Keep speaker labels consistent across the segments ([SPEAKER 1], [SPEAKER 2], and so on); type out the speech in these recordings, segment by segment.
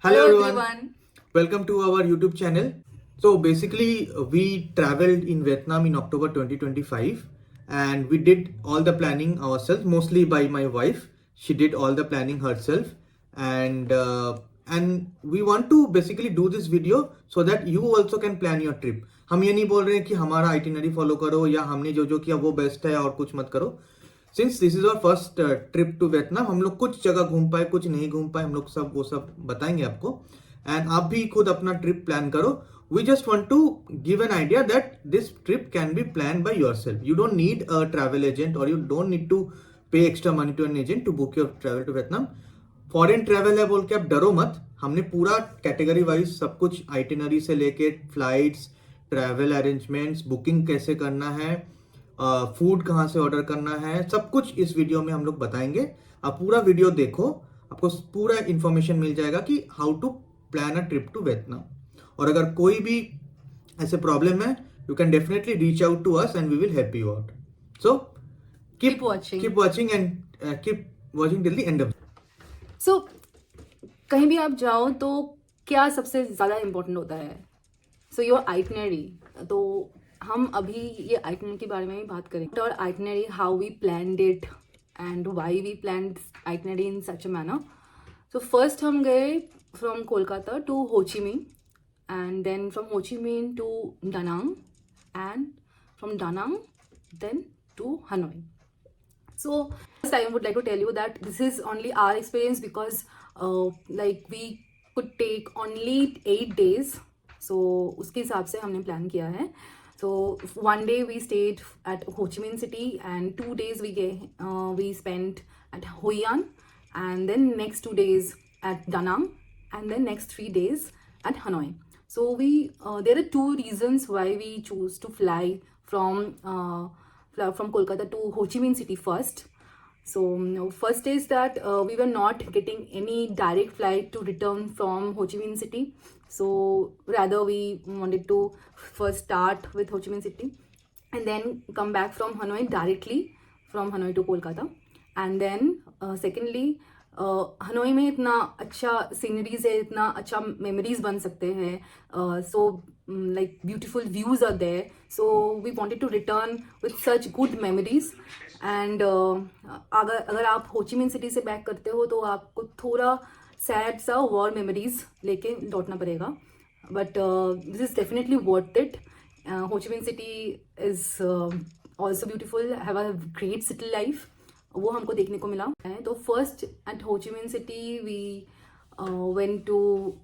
[SPEAKER 1] Hello
[SPEAKER 2] Hello
[SPEAKER 1] everyone,
[SPEAKER 2] everyone.
[SPEAKER 1] welcome to our YouTube channel. So basically, we traveled in Vietnam in October 2025 and we did all the planning ourselves, mostly by my wife. She did all the planning herself and we want to basically do this video so that you also can plan your trip. हम ये नहीं बोल रहे हैं कि हमारा itinerary follow करो या हमने जो जो किया वो बेस्ट है और कुछ मत करो. Since this is our first trip to Vietnam, हम लोग कुछ जगह घूम पाए, कुछ नहीं घूम पाए, हम लोग सब वो सब बताएंगे आपको. एंड आप भी खुद अपना ट्रिप प्लान करो. We just want to give an idea that this trip can be plan by yourself. You don't need a travel agent और you don't need to pay extra money to an agent to book your travel to Vietnam. Foreign travel है बोल के आप डरो मत. हमने पूरा category wise सब कुछ, आइटिनरी से लेके फ्लाइट्स, ट्रैवल अरेंजमेंट्स, बुकिंग कैसे करना है, फूड कहाँ से ऑर्डर करना है, सब कुछ इस वीडियो में हम लोग बताएंगे. आप पूरा वीडियो देखो, आपको पूरा इंफॉर्मेशन मिल जाएगा कि how to plan a trip to Vietnam. और अगर कोई भी ऐसे प्रॉब्लम है, you can definitely reach out to us and we will help you out. So
[SPEAKER 2] Keep
[SPEAKER 1] keep
[SPEAKER 2] watching.
[SPEAKER 1] keep watching and keep watching till the end of.
[SPEAKER 2] So कहीं भी आप जाओ तो क्या सबसे ज़्यादा इम्पोर्टेंट होता है? So your itinerary. तो हम अभी ये आइटनरी के बारे में ही बात करेंगे. और itinerary, how we planned it and why we planned itinerary in such a manner. So first हम गए from Kolkata to Ho Chi Minh and then from Ho Chi Minh to Da Nang and from Da Nang then to Hanoi. So first I would like to tell you that this is only our experience because like we could take only 8 days. So उसके हिसाब से हमने plan किया है. So one day we stayed at Ho Chi Minh City and 2 days we spent at Hoi An and then next 2 days at Da Nang and then next 3 days at Hanoi. So there are two reasons why we choose to fly from Kolkata to Ho Chi Minh City first. So first is that we were not getting any direct flight to return from Ho Chi Minh City. So rather we wanted to first start with Ho Chi Minh City and then come back from Hanoi directly from Hanoi to Kolkata. And then secondly, Hanoi में इतना अच्छा sceneries है, इतना अच्छा memories बन सकते हैं. So like beautiful views are there. So we wanted to return with such good memories. And अगर आप हो ची मिन सिटी से बैक करते हो तो आपको थोड़ा सैड सा वॉर मेमोरीज लेके लौटना पड़ेगा. But this is definitely worth it. हो Chi Minh city is also beautiful, have a great city life. वो हमको देखने को मिला है. तो first eight Ho Chi Minh city we went to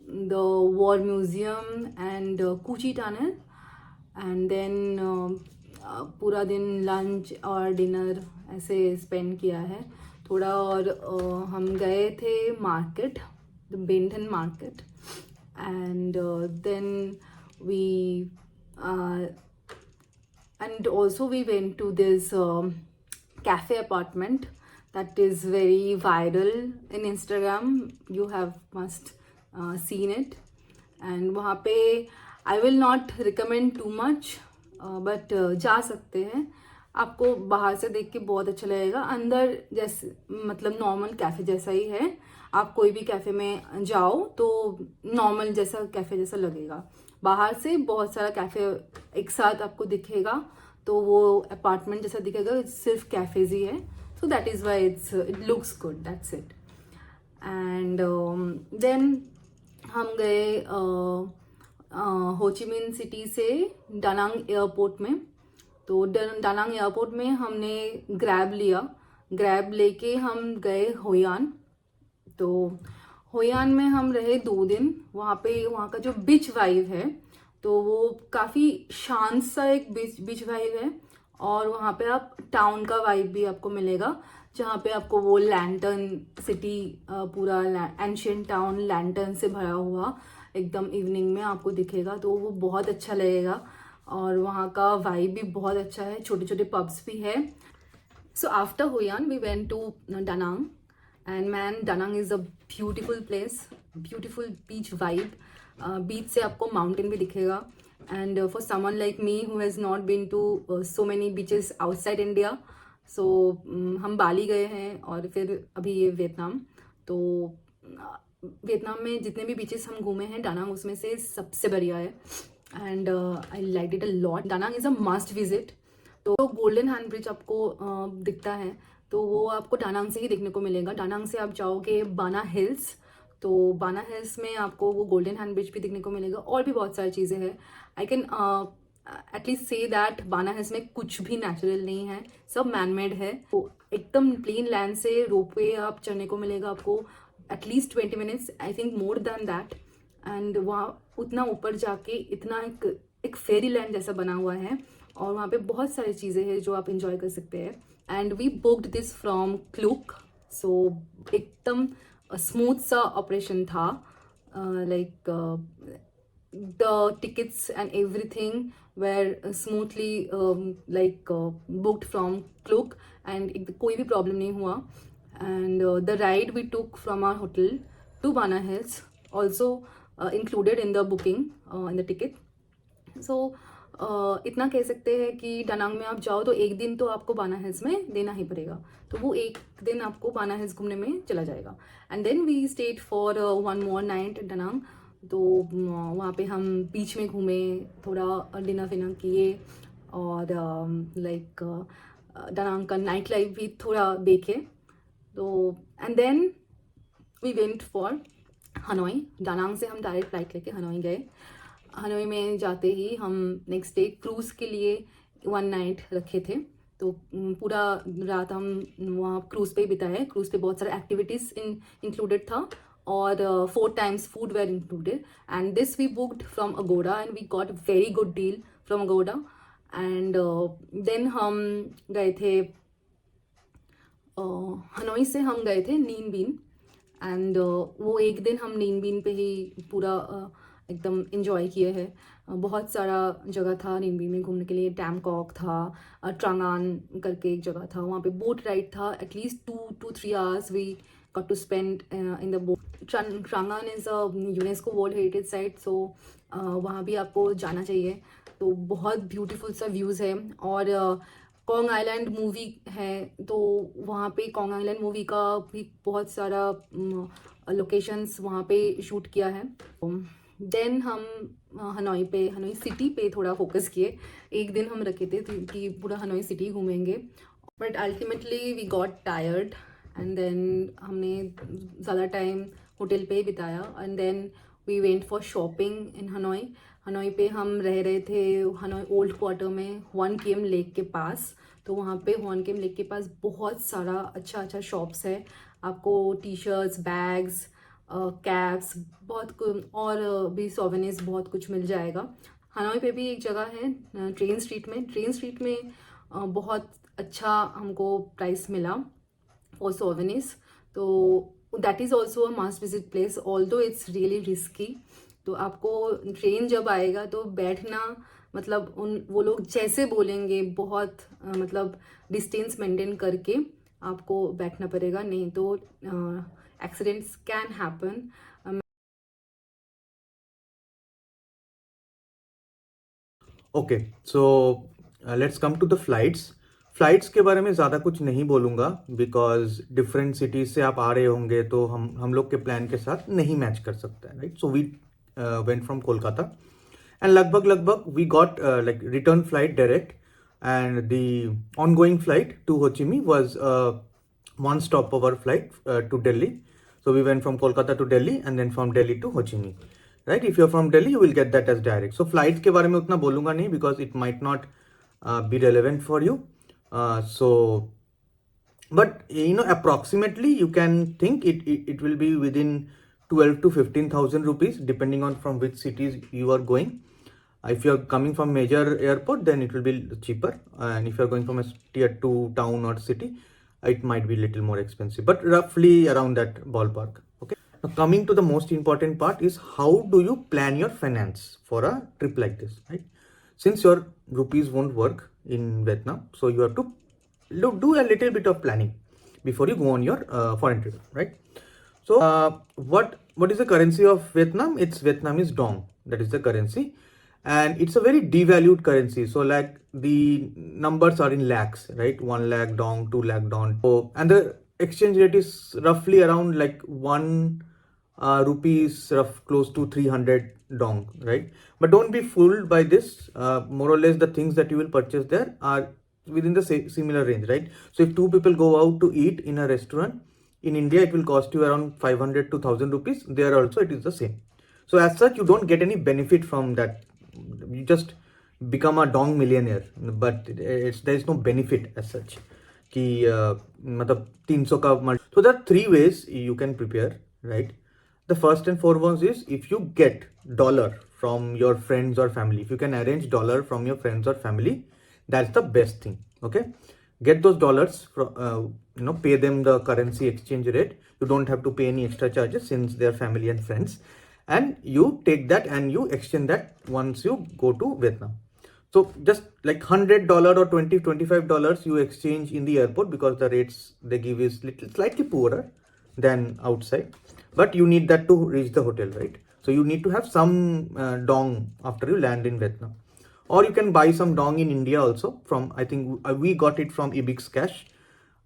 [SPEAKER 2] the war museum and Cu Chi tunnel and then पूरा दिन लंच और डिनर ऐसे स्पेंड किया है थोड़ा. और हम गए थे market, the Ben Thanh market. And then we and also we went to this cafe apartment that is very viral in Instagram. You have must seen it. And वहाँ पे I will not recommend too much, but जा सकते हैं. आपको बाहर से देख के बहुत अच्छा लगेगा. अंदर जैसे मतलब नॉर्मल कैफ़े जैसा ही है. आप कोई भी कैफ़े में जाओ तो नॉर्मल जैसा कैफ़े जैसा लगेगा. बाहर से बहुत सारा कैफ़े एक साथ आपको दिखेगा तो वो अपार्टमेंट जैसा दिखेगा, सिर्फ कैफ़ेज ही है. So that is why it looks good, that's it. And then हम गए हो ची मिन सिटी से डानांग एयरपोर्ट में. तो डानांग एयरपोर्ट में हमने ग्रैब लिया. ग्रैब लेके हम गए होयान. तो होयान में हम रहे 2 दिन. वहाँ का जो बीच वाइब है तो वो काफ़ी शांत सा एक बीच वाइब है. और वहाँ पे आप टाउन का वाइब भी आपको मिलेगा जहाँ पे आपको वो लैंटर्न सिटी, पूरा एंशियंट टाउन लैंटर्न से भरा हुआ एकदम इवनिंग में आपको दिखेगा. तो वो बहुत अच्छा लगेगा और वहाँ का वाइब भी बहुत अच्छा है. छोटे छोटे पब्स भी है. So after Hoi An we went to Da Nang. And man, Da Nang is a beautiful place, beautiful beach vibe. Beach से आपको माउंटेन भी दिखेगा. And for someone like me who has not been to so many beaches outside India, so हम Bali गए हैं और फिर अभी ये वियतनाम. तो वियतनाम में जितने भी बीचेस हम घूमे हैं, डानांग उसमें से सबसे बढ़िया है and I like it a lot. Da Nang is a must visit. तो गोल्डन हैंड ब्रिज आपको दिखता है तो वो आपको डानांग से ही देखने को मिलेगा. डानांग से आप जाओगे बाना हिल्स, तो बाना हिल्स में आपको वो गोल्डन हैंड ब्रिज भी देखने को मिलेगा और भी बहुत सारी चीज़ें हैं. I can at least say that बाना हिल्स में कुछ भी नेचुरल नहीं है, सब मैनमेड है. तो एकदम प्लेन लैंड से रोपवे आप चढ़ने को मिलेगा आपको at least 20 minutes, I think more than that. And वहाँ उतना ऊपर जाके इतना एक फेरी लैंड जैसा बना हुआ है और वहाँ पे बहुत सारी चीज़ें हैं जो आप इंजॉय कर सकते हैं. And we booked this from Klook, so एकदम स्मूथ सा ऑपरेशन था. Like the tickets and everything were smoothly booked from Klook and कोई भी प्रॉब्लम नहीं हुआ. And the ride we took from our hotel to Bana Hills also included in the booking in the ticket. So इतना कह सकते हैं कि डानांग में आप जाओ तो एक दिन तो आपको बाना हिल्स में देना ही पड़ेगा, तो वो एक दिन आपको बाना हिल्स घूमने में चला जाएगा. And then we stayed for 1 more night Da Nang. तो वहाँ पे हम बीच में घूमे, थोड़ा डिनर फिनर किए और लाइक डानांग का नाइट लाइफ भी थोड़ा देखे. तो and then we went for Hanoi. Da Nang से हम डायरेक्ट फ्लाइट लेके हनोई गए. हनोई में जाते ही हम नेक्स्ट डे क्रूज़ के लिए 1 night रखे थे, तो पूरा रात हम वहाँ क्रूज़ पे ही बिताए. क्रूज़ पे बहुत सारे एक्टिविटीज़ इंक्लूडेड था और 4 times food were included. And this we booked from Agoda and we got very good deal from Agoda. And then हम गए थे हनोई से हम गए थे नीन बीन. एंड वो एक दिन हम नीन बीन पे ही पूरा एकदम इन्जॉय किए हैं. बहुत सारा जगह था नीन बीन में घूमने के लिए. टैमकॉक था, ट्रांगान करके एक जगह था, वहाँ पे बोट राइड था. At least 2 to 3 hours we got to spend in the boat. Trangan is a UNESCO World Heritage Site, so वहाँ भी आपको जाना चाहिए. तो बहुत ब्यूटीफुल सा व्यूज़ है. और कॉन्ग आइलैंड मूवी है तो वहाँ पे कॉन्ग आइलैंड मूवी का भी बहुत सारा लोकेशंस वहाँ पे शूट किया है. देन हम हनोई सिटी पे थोड़ा फोकस किए. एक दिन हम रखे थे कि पूरा हनोई सिटी घूमेंगे, but ultimately we got tired and then हमने ज़्यादा टाइम होटल पे ही बिताया. And then we went for shopping in Hanoi. Hanoi पे हम रह रहे थे हनोई ओल्ड क्वार्टर में हुआन किएम लेक के पास. तो वहाँ पे हुआन किएम लेक के पास बहुत सारा अच्छा शॉप्स है. आपको टी शर्ट्स, बैग्स, कैप्स, बहुत और भी सोवेनिर्स बहुत कुछ मिल जाएगा. हनोई पे भी एक जगह है ट्रेन स्ट्रीट में बहुत अच्छा हमको प्राइस मिला फॉर सोवेनिर्स. तो that is also a must visit place, although it's really risky. तो आपको ट्रेन जब आएगा तो बैठना, मतलब वो लोग जैसे बोलेंगे बहुत मतलब डिस्टेंस मेंटेन करके आपको बैठना पड़ेगा, नहीं तो accidents can happen.
[SPEAKER 1] Okay, so let's come to the flights के बारे में ज़्यादा कुछ नहीं बोलूँगा बिकॉज डिफरेंट सिटीज़ से आप आ रहे होंगे तो हम लोग के प्लान के साथ नहीं मैच कर सकता है, right. So we went from Kolkata and लगभग we got like return flight direct and the ongoing flight to Ho Chi Minh was one stopover flight to Delhi. So we went from Kolkata to Delhi and then from Delhi to Ho Chi Minh. Right? If you're from Delhi, you will get that as direct. So flights के बारे में उतना बोलूँगा नहीं because it might not be relevant for you. But you know, approximately you can think it will be within 12 to 15,000 rupees depending on from which cities you are going. If you're coming from major airport, then it will be cheaper. And if you're going from a tier 2 town or city, it might be a little more expensive, but roughly around that ballpark. Okay. Now coming to the most important part is how do you plan your finance for a trip like this, right? Since your rupees won't work in Vietnam, so you have to do a little bit of planning before you go on your foreign trip, right? So what is the currency of Vietnam? It's Vietnamese dong. That is the currency. And it's a very devalued currency. So like the numbers are in lakhs, right? 1 lakh dong, 2 lakh dong. So, and the exchange rate is roughly around like 1 rupees close to 300 dong, right? But don't be fooled by this. More or less the things that you will purchase there are within the similar range, right? So if two people go out to eat in a restaurant, in India it will cost you around 500 to 1000 rupees. There also it is the same. So as such, you don't get any benefit from that. You just become a dong millionaire, but there is no benefit as such. कि मतलब 300 का so there are three ways you can prepare, right? The first and foremost is if you get dollar from your friends or family. If you can arrange dollar from your friends or family, that's the best thing. Okay, get those dollars from pay them the currency exchange rate. You don't have to pay any extra charges since they're family and friends, and you take that and you exchange that once you go to Vietnam. So just like $100 or $25 you exchange in the airport, because the rates they give is slightly poorer than outside, but you need that to reach the hotel, right? So you need to have some dong after you land in Vietnam, or you can buy some dong in India also from, I think we got it from Ibix Cash.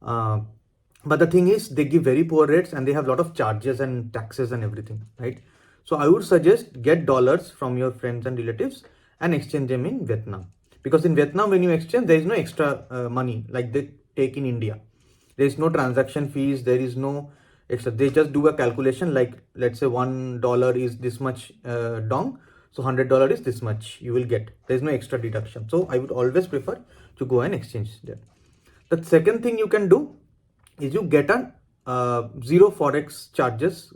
[SPEAKER 1] But the thing is, they give very poor rates and they have a lot of charges and taxes and everything, right? So I would suggest get dollars from your friends and relatives and exchange them in Vietnam, because in Vietnam when you exchange there is no extra money like they take in India. There is no transaction fees, there is no extra. They just do a calculation, like let's say $1 is this much dong, so $100 is this much you will get. There is no extra deduction. So I would always prefer to go and exchange there. The second thing you can do is you get a zero forex charges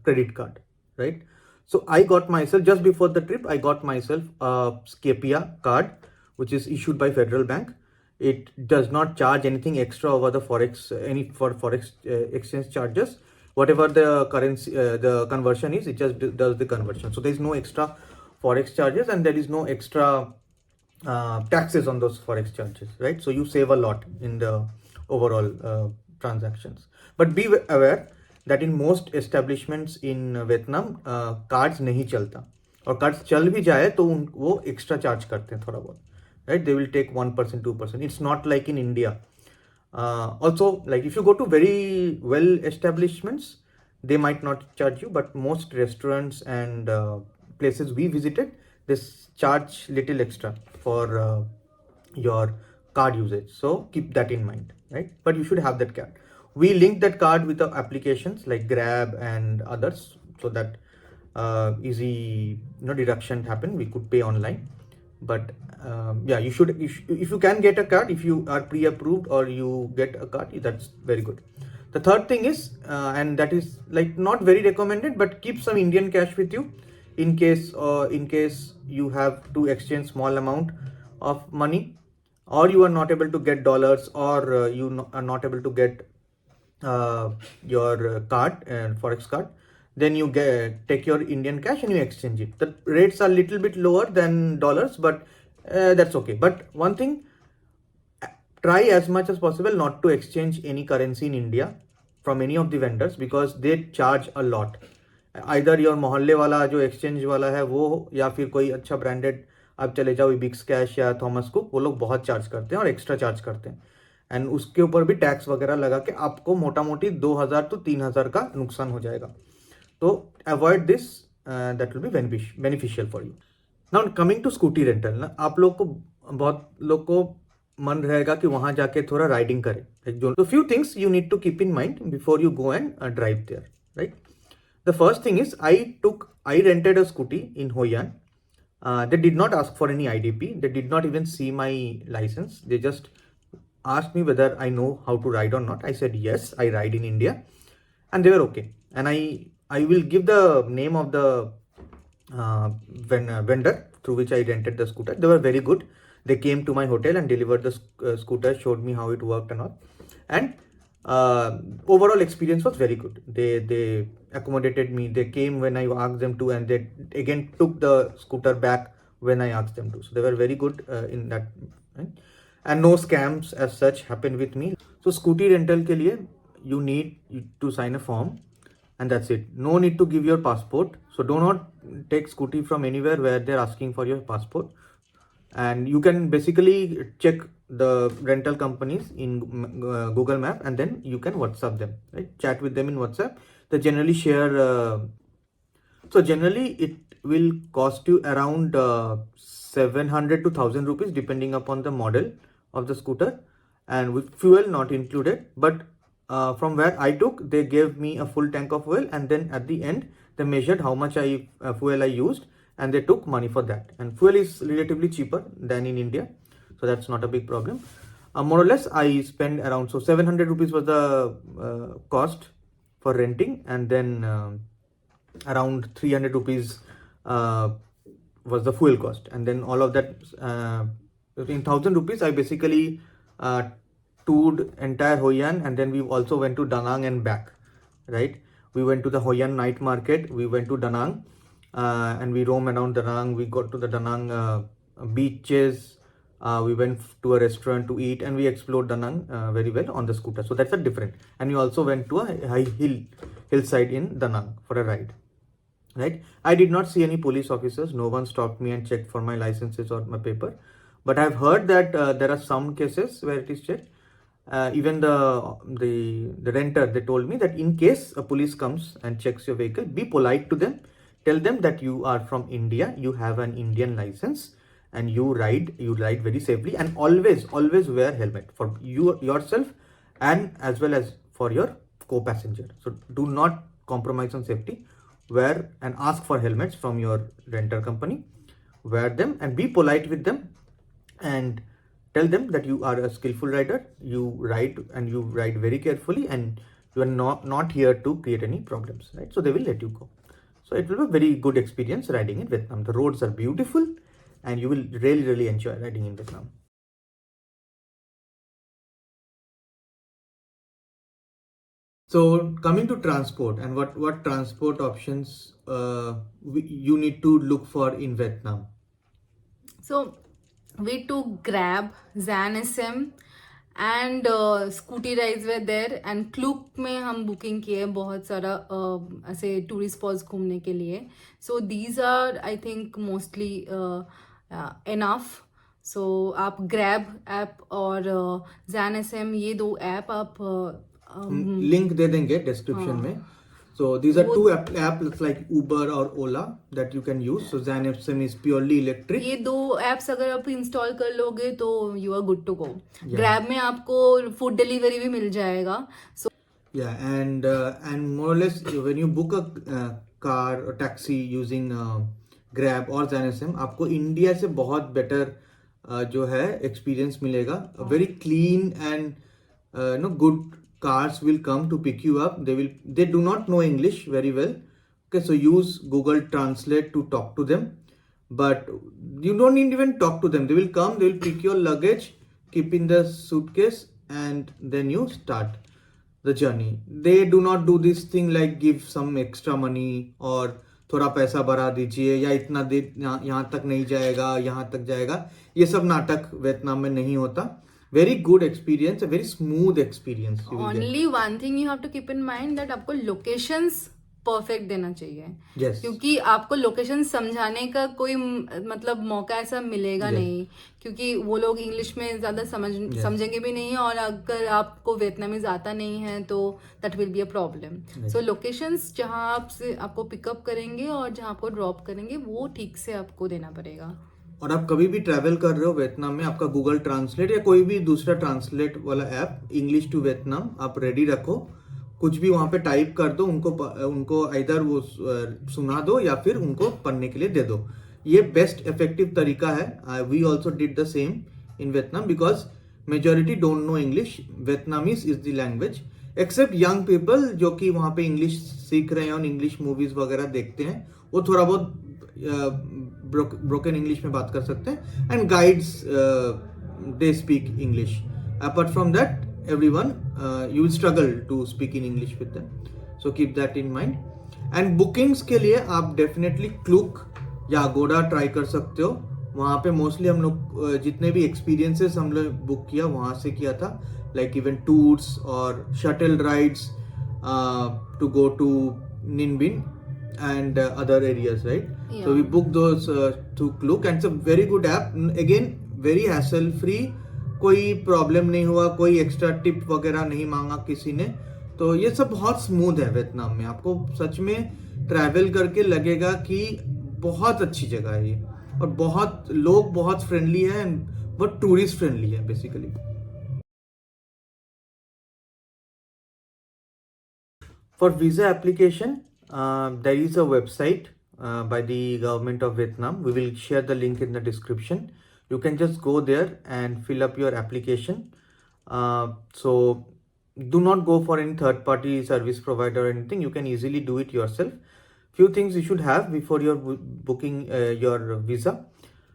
[SPEAKER 1] credit card, right? So I got myself, just before the trip, I got myself a Scapia card, which is issued by Federal Bank. It does not charge anything extra over the forex, for forex exchange charges. Whatever the currency, the conversion is, it just does the conversion. So there is no extra forex charges and there is no extra taxes on those forex charges, right? So you save a lot in the overall transactions. But be aware that in most establishments in Vietnam cards नहीं चलता, और cards चल भी जाए तो वो extra charge करते हैं थोड़ा बहुत, right? They will take 1%, 2%. It's not like in India. Also, like if you go to very well establishments, they might not charge you, but most restaurants and places we visited, they charge little extra for your card usage. So keep that in mind, right? But you should have that card. We link that card with the applications like Grab and others, so that easy deduction happen. We could pay online. But yeah, you should, if you can get a card, if you are pre-approved or you get a card, that's very good. The third thing is, and that is like not very recommended, but keep some Indian cash with you in case you have to exchange small amount of money, or you are not able to get dollars, or you are not able to get your card and forex card. Then you take your Indian cash and you exchange it. The rates are a little bit lower than dollars, but that's okay. But one thing, try as much as possible not to exchange any currency in India from any of the vendors, because they charge a lot. Either your मोहल्ले वाला जो exchange वाला है वो, या फिर कोई अच्छा branded आप चले जाओ Ibix Cash या थॉमस कुक, वो लोग बहुत चार्ज करते हैं और एक्स्ट्रा चार्ज करते हैं, एंड उसके ऊपर भी टैक्स वगैरह लगा के आपको मोटा मोटी 2000 to 3000 का नुकसान हो जाएगा. तो avoid this, that will be beneficial for you. Now coming to scooty rental ना, आप लोग को बहुत लोग को मन रहेगा कि वहां जाके थोड़ा राइडिंग करें. तो few things you need to keep in mind before you go and drive there, right? The first thing is I rented a scooty in Hoi An. They did not ask for any IDP. They did not even see my license. They just asked me whether I know how to ride or not. I said yes, I ride in India, and they were okay. And I will give the name of the vendor through which I rented the scooter. They were very good. They came to my hotel and delivered the scooter, showed me how it worked and all. And overall experience was very good. They accommodated me. They came when I asked them to, and they again took the scooter back when I asked them to. So they were very good in that, right? And no scams as such happened with me. So scooty rental के लिए you need to sign a form, and that's it. No need to give your passport. So do not take scooty from anywhere where they're asking for your passport. And you can basically check the rental companies in Google Map, and then you can WhatsApp them, right? Chat with them in WhatsApp. they generally share. So generally, it will cost you around 700 to 1000 rupees depending upon the model of the scooter, and with fuel not included. But from where I took, they gave me a full tank of oil, and then at the end they measured how much fuel I used, and they took money for that. And fuel is relatively cheaper than in India, so that's not a big problem. More or less, I spend around, so 700 rupees was the cost for renting, and then around 300 rupees was the fuel cost, and then all of that in 1000 rupees I basically toured entire Hoi An, and then we also went to Da Nang and back, right? We went to the Hoi An night market, we went to Da Nang, and we roamed around Da Nang. We got to the Da Nang beaches, we went to a restaurant to eat, and we explored Da Nang very well on the scooter. So that's a different. And we also went to a hillside in Da Nang for a ride, right? I did not see any police officers. No one stopped me and checked for my licenses or my paper. But I've heard that there are some cases where it is checked. Even the renter, they told me that in case a police comes and checks your vehicle, be polite to them. Tell them that you are from India, you have an Indian license, and you ride very safely, and always wear helmet for yourself and as well as for your co-passenger. So do not compromise on safety. Wear and ask for helmets from your renter company. Wear them and be polite with them, and tell them that you are a skillful rider, you ride very carefully, and you are not here to create any problems, right? So they will let you go. So it will be a very good experience riding in Vietnam. The roads are beautiful, and you will really enjoy riding in Vietnam. So coming to transport, and what transport options you need to look for in Vietnam.
[SPEAKER 2] So we took Grab, Zan SM, and scooty rides were there, and Klook में हम booking किए बहुत सारा ऐसे tourist spots घूमने के लिए. So these are I think mostly enough. So आप Grab ऐप और Zan SM ये दो ऐप आप
[SPEAKER 1] लिंक दे देंगे डिस्क्रिप्शन में. So these are two apps like Uber or Ola that you can use. So Zan SM is purely electric.
[SPEAKER 2] ये दो apps अगर आप इंस्टॉल कर लोगे तो you are good to go. Grab में आपको फूड डिलीवरी भी मिल जाएगा. So
[SPEAKER 1] yeah, and more or less when you book a car or taxi using Grab or Zan SM, आपको इंडिया से बहुत बेटर जो है एक्सपीरियंस मिलेगा. Very clean and good cars will come to pick you up. They do not know English very well. Okay, so use Google Translate to talk to them. But you don't need even talk to them. They will come, they will pick your luggage, keep in the suitcase, and then you start the journey. They do not do this thing like give some extra money or थोड़ा पैसा बढ़ा दीजिए या इतना देर यहाँ तक नहीं जाएगा, यहाँ तक जाएगा. ये सब नाटक वियतनाम में नहीं होता. Very good experience, a very smooth experience.
[SPEAKER 2] Only one thing you have to keep in mind that आपको locations perfect देना चाहिए.
[SPEAKER 1] Yes.
[SPEAKER 2] क्योंकि आपको लोकेशन समझाने का कोई मतलब मौका ऐसा मिलेगा नहीं, क्योंकि वो लोग इंग्लिश में ज़्यादा समझेंगे भी नहीं, और अगर आपको वियतनामीज आता नहीं है तो that will be a problem. So locations जहाँ आपको पिकअप करेंगे और जहाँ आपको ड्रॉप करेंगे वो ठीक से आपको देना पड़ेगा.
[SPEAKER 1] और आप कभी भी ट्रैवल कर रहे हो वियतनाम में, आपका गूगल ट्रांसलेट या कोई भी दूसरा ट्रांसलेट वाला ऐप इंग्लिश टू वियतनाम आप रेडी रखो. कुछ भी वहाँ पे टाइप कर दो, उनको इधर वो सुना दो या फिर उनको पढ़ने के लिए दे दो. ये बेस्ट इफेक्टिव तरीका है. We also did the same in Vietnam because majority don't know English. Vietnamese is the language, except young people जो कि वहाँ पे इंग्लिश सीख रहे हैं और इंग्लिश मूवीज वगैरह देखते हैं, वो थोड़ा बहुत ब्रोकन इंग्लिश में बात कर सकते हैं. And guides they speak English. Apart from that everyone you will struggle to speak in English with them, so keep that in mind. And bookings के लिए आप definitely Klook या Agoda ट्राई कर सकते हो. वहाँ पे मोस्टली हम लोग जितने भी एक्सपीरियंसेस हम लोग बुक किया वहाँ से किया था, लाइक इवन टूर्स और shuttle rides to go to Ninh Binh and other areas, right?
[SPEAKER 2] Yeah.
[SPEAKER 1] So we booked those through Klook, and it's a very good app. Again, very hassle free. कोई problem नहीं हुआ, कोई extra tip वगैरह नहीं मांगा किसी ने. तो ये सब बहुत स्मूथ है वियतनाम में, आपको सच में ट्रैवल करके लगेगा कि बहुत अच्छी जगह है ये, और बहुत लोग बहुत फ्रेंडली है एंड बहुत टूरिस्ट फ्रेंडली है basically. For visa application, there is a website by the government of Vietnam. We will share the link in the description. You can just go there and fill up your application. So do not go for any third party service provider or anything. You can easily do it yourself. Few things you should have before you're booking your visa.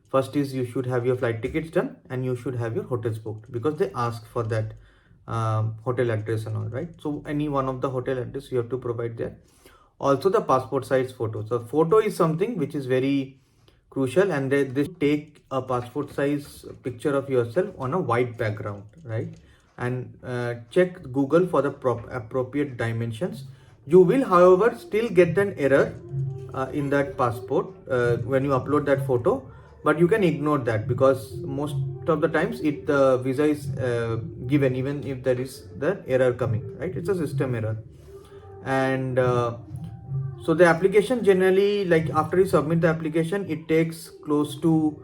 [SPEAKER 1] First is you should have your flight tickets done and you should have your hotels booked, because they ask for that hotel address and all, right? So any one of the hotel address you have to provide there. Also the passport size photo. So photo is something which is very crucial, and they take a passport size picture of yourself on a white background, right? And check Google for the appropriate dimensions. You will, however, still get an error in that passport when you upload that photo, but you can ignore that, because most of the times the visa is given even if there is the error coming, right? It's a system error. And so the application generally, like after you submit the application, it takes close to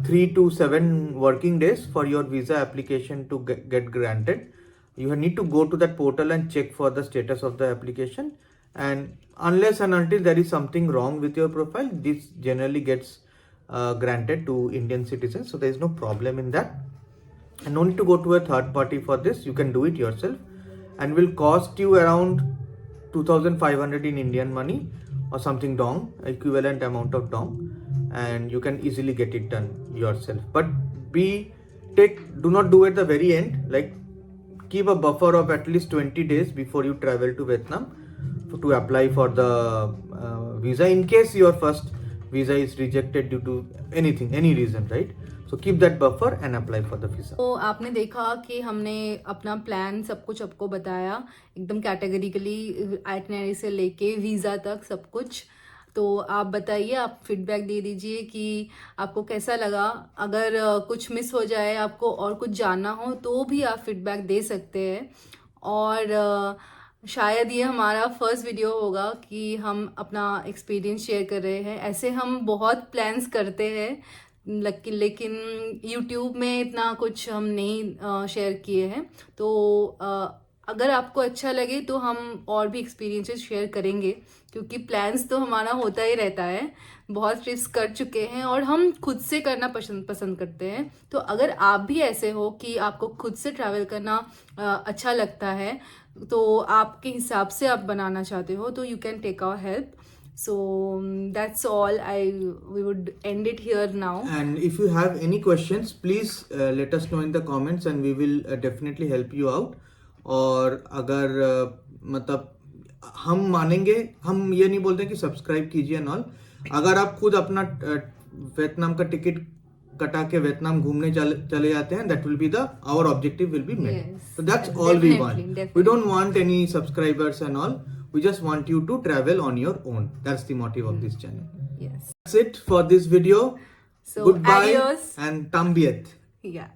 [SPEAKER 1] 3 to 7 working days for your visa application to get granted. You need to go to that portal and check for the status of the application, and unless and until there is something wrong with your profile, this generally gets granted to Indian citizens. So there is no problem in that, and no need to go to a third party for this. You can do it yourself, and will cost you around 2,500 in Indian money or something dong, equivalent amount of dong, and you can easily get it done yourself. But do not do at the very end. Like, keep a buffer of at least 20 days before you travel to Vietnam to apply for the visa, in case your first visa is rejected due to any reason, right? So keep that buffer and apply for the visa.
[SPEAKER 2] तो आपने देखा कि हमने अपना plan सब कुछ आपको बताया एकदम कैटेगरिकली, आइटनरी से लेके वीज़ा तक सब कुछ. तो आप बताइए, आप फीडबैक दे दीजिए कि आपको कैसा लगा. अगर कुछ मिस हो जाए, आपको और कुछ जानना हो, तो भी आप फीडबैक दे सकते हैं. और शायद ये हमारा फर्स्ट वीडियो होगा कि हम अपना एक्सपीरियंस शेयर कर रहे हैं. ऐसे हम बहुत प्लान्स करते हैं, लेकिन YouTube में इतना कुछ हम नहीं शेयर किए हैं. तो अगर आपको अच्छा लगे तो हम और भी एक्सपीरियंसेस शेयर करेंगे, क्योंकि प्लान्स तो हमारा होता ही रहता है. बहुत ट्रिप्स कर चुके हैं और हम खुद से करना पसंद करते हैं. तो अगर आप भी ऐसे हो कि आपको खुद से ट्रैवल करना अच्छा लगता है, तो आपके हिसाब से आप बनाना चाहते हो, तो you can take our help. So that's all. We would end it here now.
[SPEAKER 1] And if you have any questions, please let us know in the comments, and we will definitely help you out. और अगर मतलब हम मानेंगे, हम ये नहीं बोलते कि सब्सक्राइब कीजिए एंड ऑल. अगर आप खुद अपना वियतनाम का टिकट कटा के वियतनाम घूमने चले जाते हैं, that will be our objective will be met.
[SPEAKER 2] Yes.
[SPEAKER 1] So that's all we want.
[SPEAKER 2] Definitely.
[SPEAKER 1] We don't want any subscribers and all. We just want you to travel on your own. That's the motive of this channel.
[SPEAKER 2] Yes.
[SPEAKER 1] That's it for this video.
[SPEAKER 2] So
[SPEAKER 1] Goodbye
[SPEAKER 2] adios.
[SPEAKER 1] and tambiet.
[SPEAKER 2] Yeah.